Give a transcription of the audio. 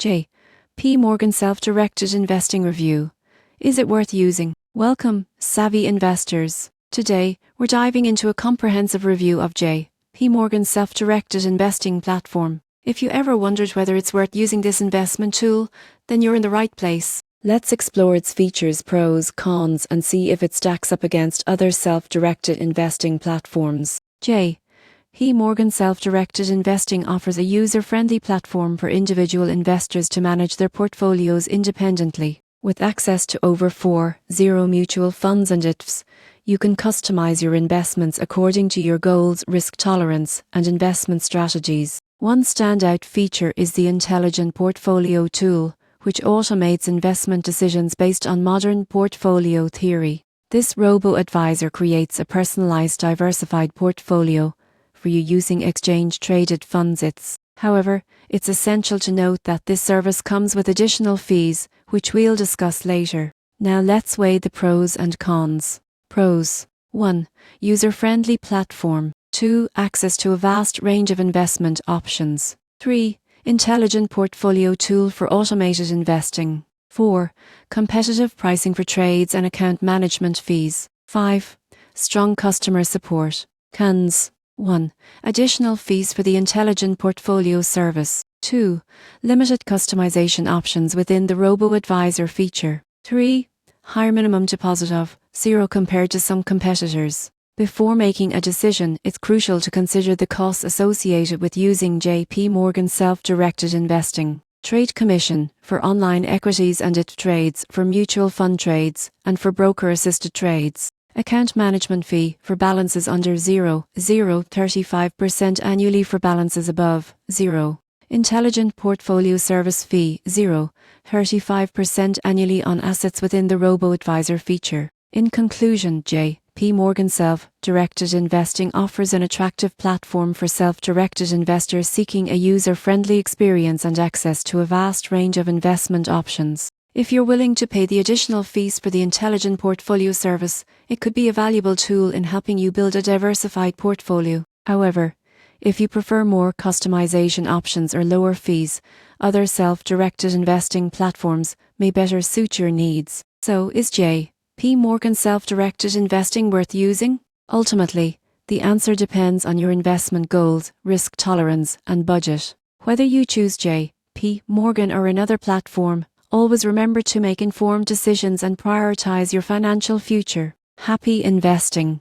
J. P. Morgan Self-Directed Investing Review. Is it worth using? Welcome, savvy investors. Today, we're diving into a comprehensive review of J. P. Morgan's self-directed investing platform. If you ever wondered whether it's worth using this investment tool, then you're in the right place. Let's explore its features, pros, cons, and see if it stacks up against other self-directed investing platforms. J. P. Morgan Self-Directed Investing offers a user-friendly platform for individual investors to manage their portfolios independently. With access to over 40 mutual funds and ETFs, you can customize your investments according to your goals, risk tolerance, and investment strategies. One standout feature is the Intelligent Portfolio tool, which automates investment decisions based on modern portfolio theory. This robo-advisor creates a personalized, diversified portfolio for you using exchange-traded funds. However, it's essential to note that this service comes with additional fees, which we'll discuss later. Now let's weigh the pros and cons. Pros. 1. User-friendly platform. 2. Access to a vast range of investment options. 3. Intelligent portfolio tool for automated investing. 4. Competitive pricing for trades and account management fees. 5. Strong customer support. Cons. 1. Additional fees for the Intelligent Portfolio service. 2. Limited customization options within the robo-advisor feature. 3. Higher minimum deposit of 0 compared to some competitors. Before making a decision, it's crucial to consider the costs associated with using J.P. Morgan Self-Directed Investing. Trade commission for online equities and ETF trades, for mutual fund trades, and for broker-assisted trades. Account management fee for balances under 0, 35% annually for balances above 0. Intelligent portfolio service fee 0, 35% annually on assets within the robo-advisor feature. In conclusion, J.P. Morgan Self-Directed Investing offers an attractive platform for self-directed investors seeking a user-friendly experience and access to a vast range of investment options. If you're willing to pay the additional fees for the Intelligent Portfolio service, it could be a valuable tool in helping you build a diversified portfolio. However, if you prefer more customization options or lower fees, other self-directed investing platforms may better suit your needs. So, is J.P. Morgan Self-Directed Investing worth using? Ultimately, the answer depends on your investment goals, risk tolerance, and budget. Whether you choose J.P. Morgan or another platform, always remember to make informed decisions and prioritize your financial future. Happy investing!